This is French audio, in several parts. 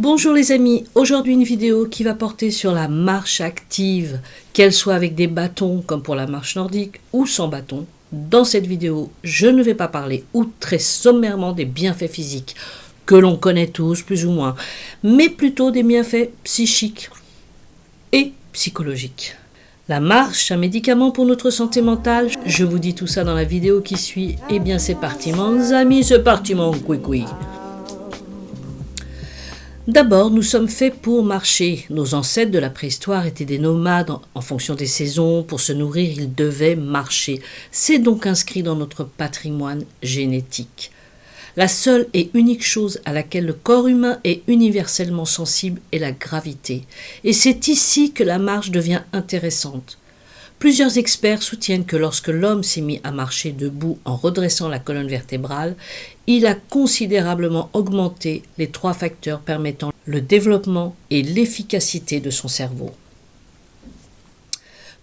Bonjour les amis, aujourd'hui une vidéo qui va porter sur la marche active, qu'elle soit avec des bâtons comme pour la marche nordique ou sans bâton. Dans cette vidéo, je ne vais pas parler ou très sommairement des bienfaits physiques que l'on connaît tous plus ou moins, mais plutôt des bienfaits psychiques et psychologiques. La marche, un médicament pour notre santé mentale, je vous dis tout ça dans la vidéo qui suit. Eh bien c'est parti mon amis, c'est parti mon couicoui. D'abord, nous sommes faits pour marcher. Nos ancêtres de la préhistoire étaient des nomades en fonction des saisons. Pour se nourrir, ils devaient marcher. C'est donc inscrit dans notre patrimoine génétique. La seule et unique chose à laquelle le corps humain est universellement sensible est la gravité. Et c'est ici que la marche devient intéressante. Plusieurs experts soutiennent que lorsque l'homme s'est mis à marcher debout en redressant la colonne vertébrale, il a considérablement augmenté les 3 facteurs permettant le développement et l'efficacité de son cerveau.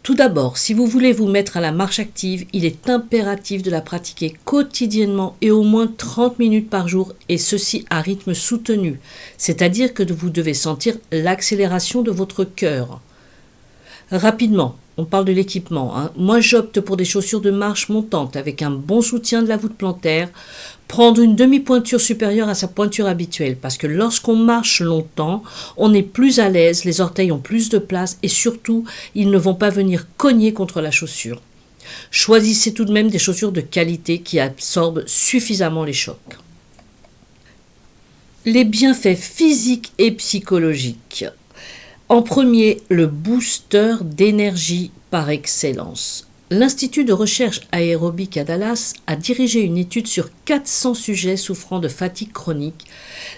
Tout d'abord, si vous voulez vous mettre à la marche active, il est impératif de la pratiquer quotidiennement et au moins 30 minutes par jour, et ceci à rythme soutenu, c'est-à-dire que vous devez sentir l'accélération de votre cœur. Rapidement, on parle de l'équipement. Moi, j'opte pour des chaussures de marche montantes avec un bon soutien de la voûte plantaire. Prendre une demi-pointure supérieure à sa pointure habituelle parce que lorsqu'on marche longtemps, on est plus à l'aise, les orteils ont plus de place et surtout, ils ne vont pas venir cogner contre la chaussure. Choisissez tout de même des chaussures de qualité qui absorbent suffisamment les chocs. Les bienfaits physiques et psychologiques. En premier, le booster d'énergie par excellence. L'Institut de recherche aérobique à Dallas a dirigé une étude sur 400 sujets souffrant de fatigue chronique.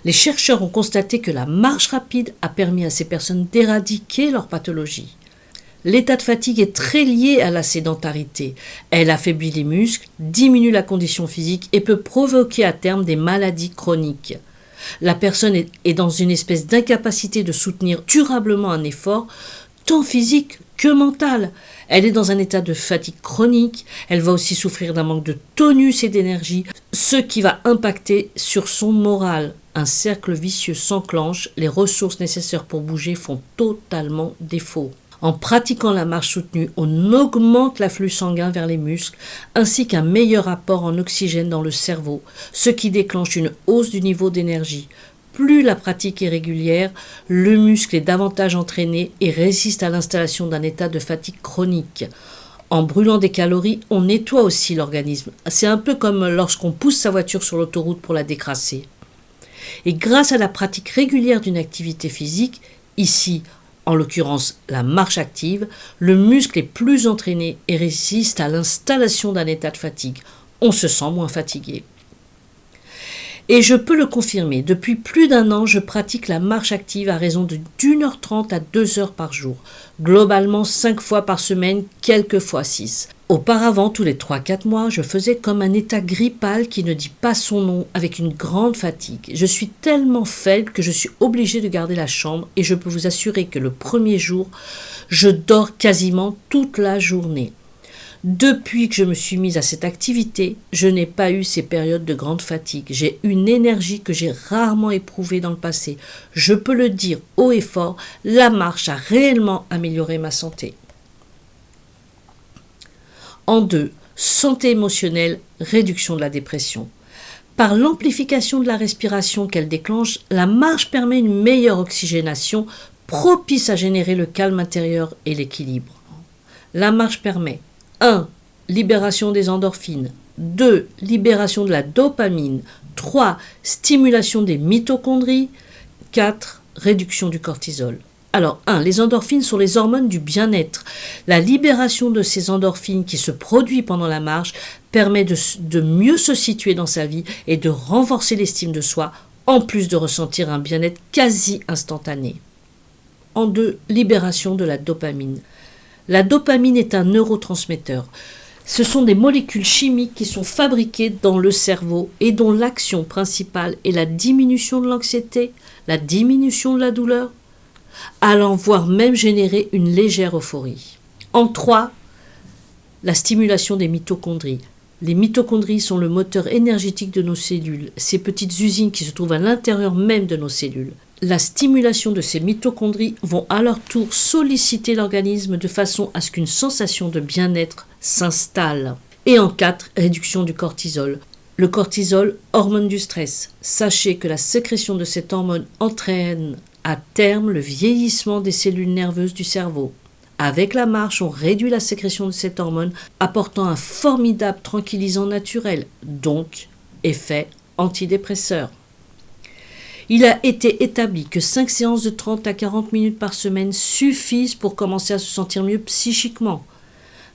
Les chercheurs ont constaté que la marche rapide a permis à ces personnes d'éradiquer leur pathologie. L'état de fatigue est très lié à la sédentarité. Elle affaiblit les muscles, diminue la condition physique et peut provoquer à terme des maladies chroniques. La personne est dans une espèce d'incapacité de soutenir durablement un effort, tant physique que mental. Elle est dans un état de fatigue chronique, elle va aussi souffrir d'un manque de tonus et d'énergie, ce qui va impacter sur son moral. Un cercle vicieux s'enclenche, les ressources nécessaires pour bouger font totalement défaut. En pratiquant la marche soutenue, on augmente l'afflux sanguin vers les muscles ainsi qu'un meilleur apport en oxygène dans le cerveau, ce qui déclenche une hausse du niveau d'énergie. Plus la pratique est régulière, le muscle est davantage entraîné et résiste à l'installation d'un état de fatigue chronique. En brûlant des calories, on nettoie aussi l'organisme. C'est un peu comme lorsqu'on pousse sa voiture sur l'autoroute pour la décrasser. Et grâce à la pratique régulière d'une activité physique, ici, en l'occurrence la marche active, le muscle est plus entraîné et résiste à l'installation d'un état de fatigue. On se sent moins fatigué. Et je peux le confirmer, depuis plus d'1 an, je pratique la marche active à raison de d'1h30 à 2h par jour. Globalement 5 fois par semaine, quelquefois 6. Auparavant, tous les 3-4 mois, je faisais comme un état grippal qui ne dit pas son nom, avec une grande fatigue. Je suis tellement faible que je suis obligée de garder la chambre et je peux vous assurer que le premier jour, je dors quasiment toute la journée. Depuis que je me suis mise à cette activité, je n'ai pas eu ces périodes de grande fatigue. J'ai une énergie que j'ai rarement éprouvée dans le passé. Je peux le dire haut et fort, la marche a réellement amélioré ma santé. En 2, santé émotionnelle, réduction de la dépression. Par l'amplification de la respiration qu'elle déclenche, la marche permet une meilleure oxygénation, propice à générer le calme intérieur et l'équilibre. La marche permet 1. Libération des endorphines. 2. Libération de la dopamine. 3. Stimulation des mitochondries. 4. Réduction du cortisol. Alors, 1. Les endorphines sont les hormones du bien-être. La libération de ces endorphines qui se produit pendant la marche permet de mieux se situer dans sa vie et de renforcer l'estime de soi, en plus de ressentir un bien-être quasi instantané. En 2. Libération de la dopamine. La dopamine est un neurotransmetteur. Ce sont des molécules chimiques qui sont fabriquées dans le cerveau et dont l'action principale est la diminution de l'anxiété, la diminution de la douleur, allant voire même générer une légère euphorie. En 3, la stimulation des mitochondries. Les mitochondries sont le moteur énergétique de nos cellules, ces petites usines qui se trouvent à l'intérieur même de nos cellules. La stimulation de ces mitochondries vont à leur tour solliciter l'organisme de façon à ce qu'une sensation de bien-être s'installe. Et en 4, réduction du cortisol. Le cortisol, hormone du stress. Sachez que la sécrétion de cette hormone entraîne à terme le vieillissement des cellules nerveuses du cerveau. Avec la marche, on réduit la sécrétion de cette hormone, apportant un formidable tranquillisant naturel, donc effet antidépresseur. Il a été établi que 5 séances de 30 à 40 minutes par semaine suffisent pour commencer à se sentir mieux psychiquement.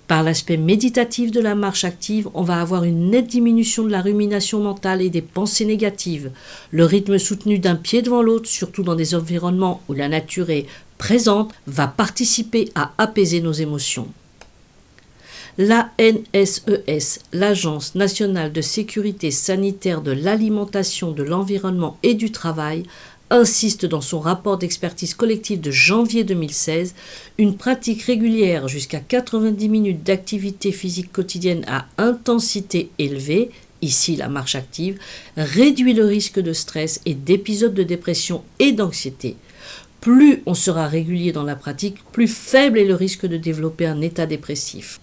Par l'aspect méditatif de la marche active, on va avoir une nette diminution de la rumination mentale et des pensées négatives. Le rythme soutenu d'un pied devant l'autre, surtout dans des environnements où la nature est présente, va participer à apaiser nos émotions. L'ANSES, l'Agence nationale de sécurité sanitaire de l'alimentation, de l'environnement et du travail, insiste dans son rapport d'expertise collective de janvier 2016, une pratique régulière jusqu'à 90 minutes d'activité physique quotidienne à intensité élevée, ici la marche active, réduit le risque de stress et d'épisodes de dépression et d'anxiété. Plus on sera régulier dans la pratique, plus faible est le risque de développer un état dépressif.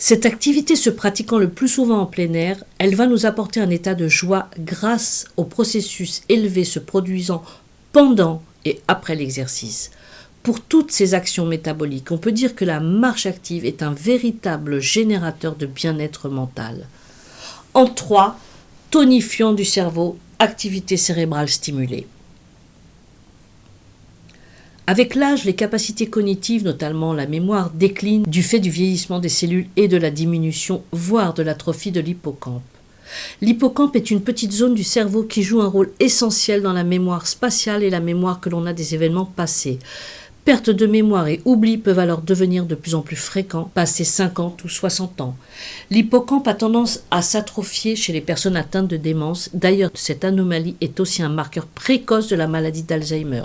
Cette activité se pratiquant le plus souvent en plein air, elle va nous apporter un état de joie grâce au processus élevé se produisant pendant et après l'exercice. Pour toutes ces actions métaboliques, on peut dire que la marche active est un véritable générateur de bien-être mental. En 3, tonifiant du cerveau, activité cérébrale stimulée. Avec l'âge, les capacités cognitives, notamment la mémoire, déclinent du fait du vieillissement des cellules et de la diminution, voire de l'atrophie de l'hippocampe. L'hippocampe est une petite zone du cerveau qui joue un rôle essentiel dans la mémoire spatiale et la mémoire que l'on a des événements passés. Perte de mémoire et oubli peuvent alors devenir de plus en plus fréquents, passés 50 ou 60 ans. L'hippocampe a tendance à s'atrophier chez les personnes atteintes de démence. D'ailleurs, cette anomalie est aussi un marqueur précoce de la maladie d'Alzheimer.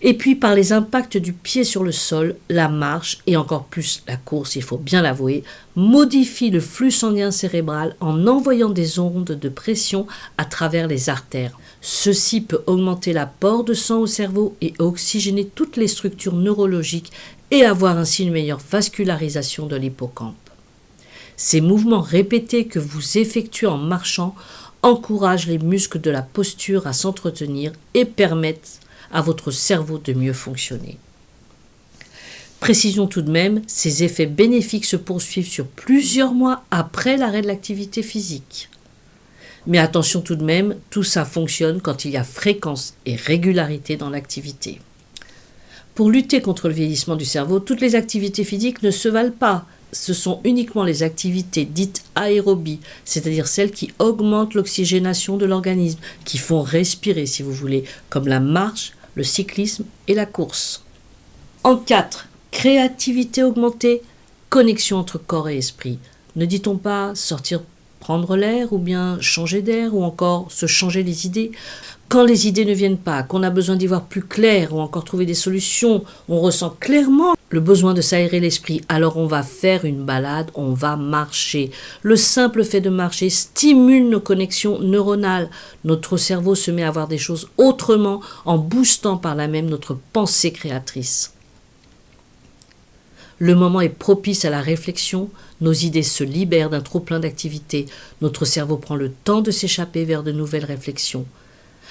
Et puis par les impacts du pied sur le sol, la marche, et encore plus la course, il faut bien l'avouer, modifie le flux sanguin cérébral en envoyant des ondes de pression à travers les artères. Ceci peut augmenter l'apport de sang au cerveau et oxygéner toutes les structures neurologiques et avoir ainsi une meilleure vascularisation de l'hippocampe. Ces mouvements répétés que vous effectuez en marchant encouragent les muscles de la posture à s'entretenir et permettent à votre cerveau de mieux fonctionner. Précisons tout de même, ces effets bénéfiques se poursuivent sur plusieurs mois après l'arrêt de l'activité physique. Mais attention tout de même, tout ça fonctionne quand il y a fréquence et régularité dans l'activité. Pour lutter contre le vieillissement du cerveau, toutes les activités physiques ne se valent pas. Ce sont uniquement les activités dites aérobies, c'est-à-dire celles qui augmentent l'oxygénation de l'organisme, qui font respirer si vous voulez, comme la marche, le cyclisme et la course. En 4, créativité augmentée, connexion entre corps et esprit. Ne dit-on pas sortir prendre l'air ou bien changer d'air ou encore se changer les idées? Quand les idées ne viennent pas, qu'on a besoin d'y voir plus clair ou encore trouver des solutions, on ressent clairement le besoin de s'aérer l'esprit. Alors on va faire une balade, on va marcher. Le simple fait de marcher stimule nos connexions neuronales. Notre cerveau se met à voir des choses autrement en boostant par là même notre pensée créatrice. Le moment est propice à la réflexion, nos idées se libèrent d'un trop-plein d'activités, notre cerveau prend le temps de s'échapper vers de nouvelles réflexions.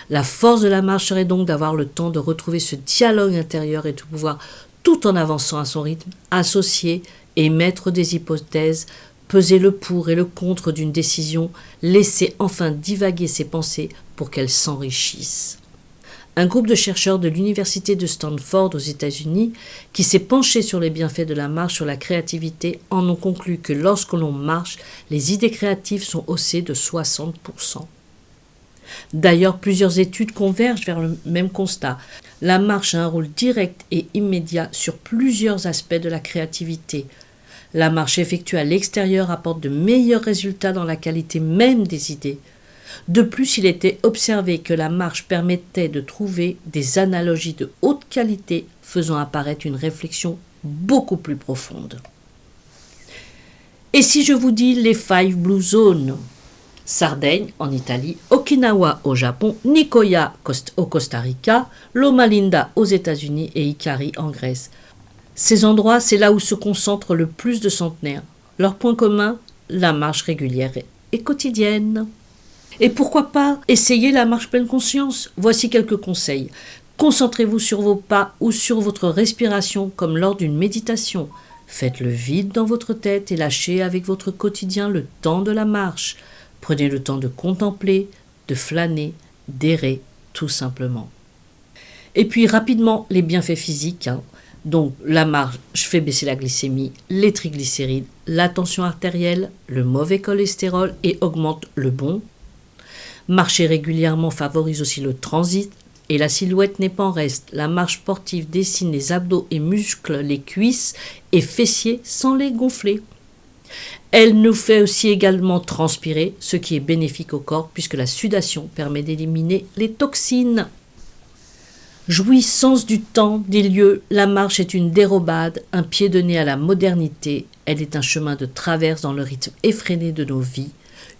La force de la marche serait donc d'avoir le temps de retrouver ce dialogue intérieur et de pouvoir, tout en avançant à son rythme, associer, émettre des hypothèses, peser le pour et le contre d'une décision, laisser enfin divaguer ses pensées pour qu'elles s'enrichissent. Un groupe de chercheurs de l'université de Stanford aux États-Unis qui s'est penché sur les bienfaits de la marche sur la créativité en ont conclu que lorsque l'on marche, les idées créatives sont haussées de 60%. D'ailleurs, plusieurs études convergent vers le même constat. La marche a un rôle direct et immédiat sur plusieurs aspects de la créativité. La marche effectuée à l'extérieur apporte de meilleurs résultats dans la qualité même des idées. De plus, il était observé que la marche permettait de trouver des analogies de haute qualité, faisant apparaître une réflexion beaucoup plus profonde. Et si je vous dis les 5 Blue Zones ? Sardaigne en Italie, Okinawa au Japon, Nicoya au Costa Rica, Loma Linda aux États-Unis et Ikari en Grèce. Ces endroits, c'est là où se concentrent le plus de centenaires. Leur point commun, la marche régulière et quotidienne. Et pourquoi pas essayer la marche pleine conscience? Voici quelques conseils. Concentrez-vous sur vos pas ou sur votre respiration comme lors d'une méditation. Faites le vide dans votre tête et lâchez avec votre quotidien le temps de la marche. Prenez le temps de contempler, de flâner, d'errer, tout simplement. Et puis rapidement, les bienfaits physiques. Donc la marche fait baisser la glycémie, les triglycérides, la tension artérielle, le mauvais cholestérol et augmente le bon. Marcher régulièrement favorise aussi le transit et la silhouette n'est pas en reste. La marche sportive dessine les abdos et muscle les cuisses et fessiers sans les gonfler. Elle nous fait aussi également transpirer, ce qui est bénéfique au corps puisque la sudation permet d'éliminer les toxines. Jouissance du temps, des lieux, la marche est une dérobade, un pied de nez à la modernité. Elle est un chemin de traverse dans le rythme effréné de nos vies,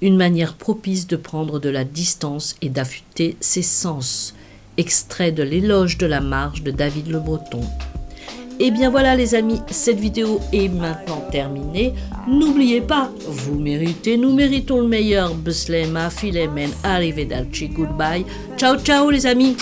une manière propice de prendre de la distance et d'affûter ses sens. Extrait de l'éloge de la marche de David Le Breton. Et bien voilà les amis, cette vidéo est maintenant terminée. N'oubliez pas, vous méritez, nous méritons le meilleur. Beslema, Filemen, arrivederci, goodbye. Ciao ciao les amis.